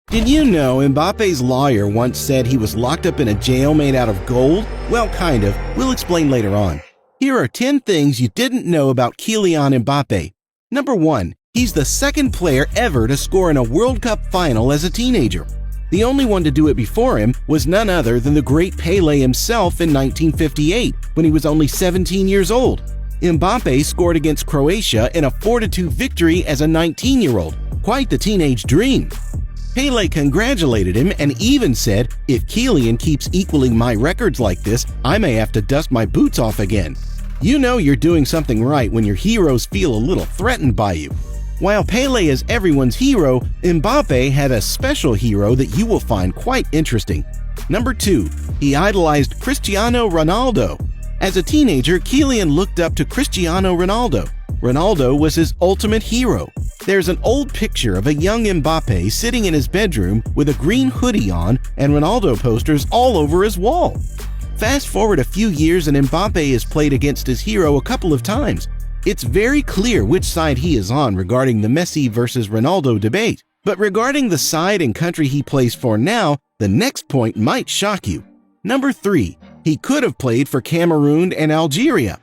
Did you know Mbappe's lawyer once said he was locked up in a jail made out of gold? Well, kind of. We'll explain later on. Here are 10 things you didn't know about Kylian Mbappe. Number 1. He's the second player ever to score in a World Cup final as a teenager. The only one to do it before him was none other than the great Pelé himself in 1958, when he was only 17 years old. Mbappe scored against Croatia in a 4-2 victory as a 19-year-old. Quite the teenage dream. Pelé congratulated him and even said, "If Kylian keeps equaling my records like this, I may have to dust my boots off again." You know you're doing something right when your heroes feel a little threatened by you. While Pelé is everyone's hero, Mbappe had a special hero that you will find quite interesting. Number 2. He idolized Cristiano Ronaldo. As a teenager, Kylian looked up to Cristiano Ronaldo. Ronaldo was his ultimate hero. There's an old picture of a young Mbappe sitting in his bedroom with a green hoodie on and Ronaldo posters all over his wall. Fast forward a few years and Mbappe has played against his hero a couple of times. It's very clear which side he is on regarding the Messi versus Ronaldo debate. But regarding the side and country he plays for now, the next point might shock you. Number 3. He could have played for Cameroon and Algeria.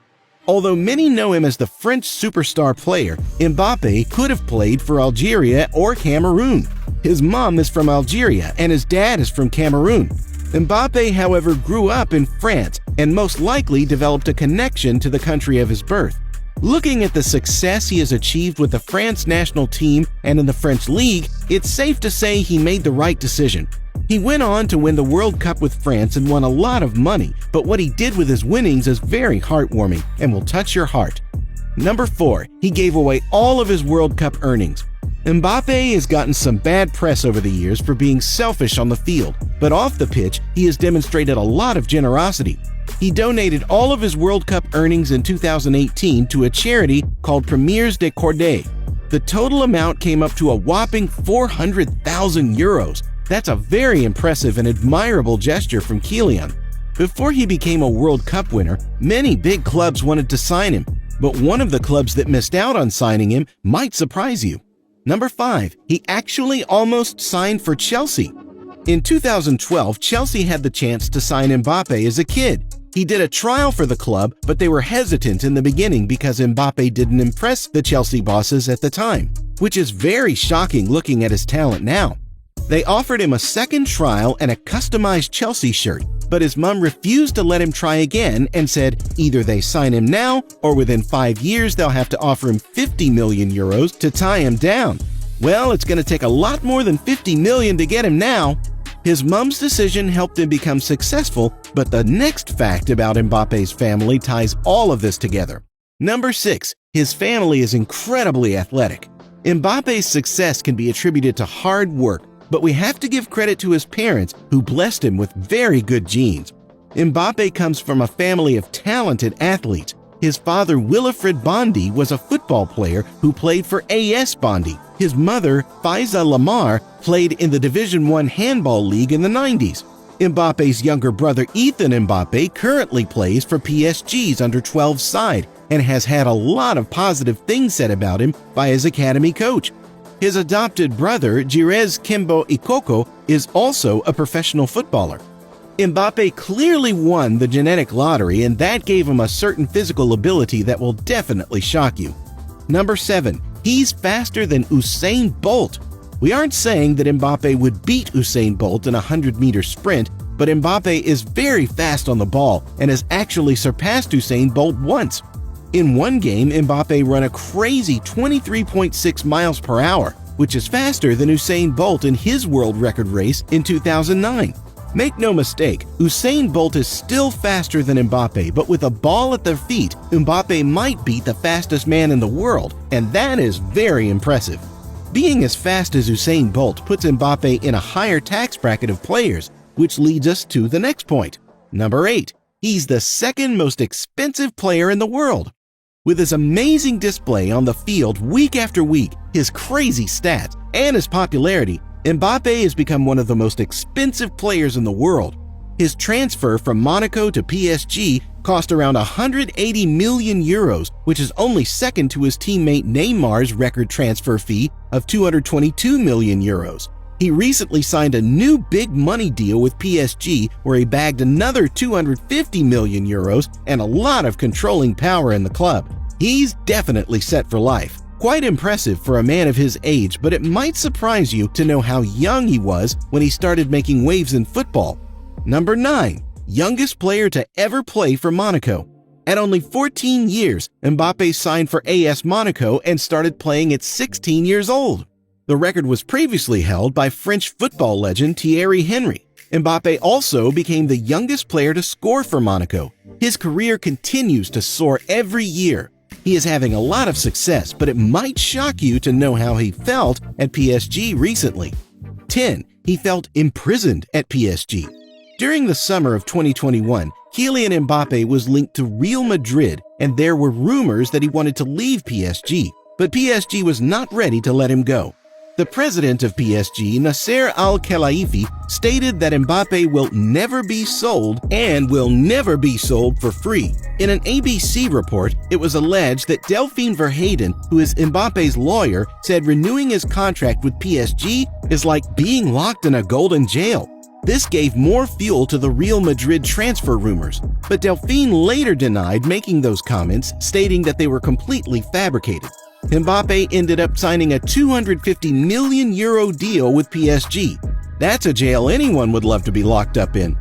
Although many know him as the French superstar player, Mbappe could have played for Algeria or Cameroon. His mom is from Algeria and his dad is from Cameroon. Mbappe, however, grew up in France and most likely developed a connection to the country of his birth. Looking at the success he has achieved with the France national team and in the French league, it's safe to say he made the right decision. He went on to win the World Cup with France and won a lot of money, but what he did with his winnings is very heartwarming and will touch your heart. Number 4. He gave away all of his World Cup earnings. Mbappe has gotten some bad press over the years for being selfish on the field, but off the pitch, he has demonstrated a lot of generosity. He donated all of his World Cup earnings in 2018 to a charity called Premiers de Cordée. The total amount came up to a whopping 400,000 euros. That's a very impressive and admirable gesture from Kylian. Before he became a World Cup winner, many big clubs wanted to sign him, but one of the clubs that missed out on signing him might surprise you. Number 5. He actually almost signed for Chelsea. In 2012, Chelsea had the chance to sign Mbappe as a kid. He did a trial for the club, but they were hesitant in the beginning because Mbappe didn't impress the Chelsea bosses at the time, which is very shocking looking at his talent now. They offered him a second trial and a customized Chelsea shirt, but his mom refused to let him try again and said either they sign him now or within 5 years they'll have to offer him 50 million euros to tie him down. Well, it's going to take a lot more than 50 million to get him now. His mom's decision helped him become successful, but the next fact about Mbappe's family ties all of this together. Number 6. His family is incredibly athletic. Mbappe's success can be attributed to hard work, but we have to give credit to his parents who blessed him with very good genes. Mbappe comes from a family of talented athletes. His father, Wilfried Bondy, was a football player who played for AS Bondy. His mother, Faiza Lamar, played in the Division I Handball League in the 90s. Mbappe's younger brother, Ethan Mbappe, currently plays for PSG's under-12 side and has had a lot of positive things said about him by his academy coach. His adopted brother, Jirez Kimbo Ikoko, is also a professional footballer. Mbappe clearly won the genetic lottery, and that gave him a certain physical ability that will definitely shock you. Number 7. He's faster than Usain Bolt. We aren't saying that Mbappe would beat Usain Bolt in a 100-meter sprint, but Mbappe is very fast on the ball and has actually surpassed Usain Bolt once. In one game, Mbappe ran a crazy 23.6 miles per hour, which is faster than Usain Bolt in his world record race in 2009. Make no mistake, Usain Bolt is still faster than Mbappe, but with a ball at their feet, Mbappe might beat the fastest man in the world, and that is very impressive. Being as fast as Usain Bolt puts Mbappe in a higher tax bracket of players, which leads us to the next point. Number 8. He's the second most expensive player in the world. With his amazing display on the field week after week, his crazy stats, and his popularity, Mbappe has become one of the most expensive players in the world. His transfer from Monaco to PSG cost around 180 million euros, which is only second to his teammate Neymar's record transfer fee of 222 million euros. He recently signed a new big money deal with PSG where he bagged another 250 million euros and a lot of controlling power in the club. He's definitely set for life. Quite impressive for a man of his age, but it might surprise you to know how young he was when he started making waves in football. Number 9. Youngest player to ever play for Monaco. At only 14 years, Mbappe signed for AS Monaco and started playing at 16 years old. The record was previously held by French football legend Thierry Henry. Mbappe also became the youngest player to score for Monaco. His career continues to soar every year. He is having a lot of success, but it might shock you to know how he felt at PSG recently. 10. He felt imprisoned at PSG. During the summer of 2021, Kylian Mbappe was linked to Real Madrid, and there were rumors that he wanted to leave PSG, but PSG was not ready to let him go. The president of PSG, Nasser Al-Khelaifi, stated that Mbappe will never be sold and will never be sold for free. In an ABC report, it was alleged that Delphine Verheyden, who is Mbappe's lawyer, said renewing his contract with PSG is like being locked in a golden jail. This gave more fuel to the Real Madrid transfer rumors, but Delphine later denied making those comments, stating that they were completely fabricated. Mbappe ended up signing a 250 million euro deal with PSG. That's a jail anyone would love to be locked up in.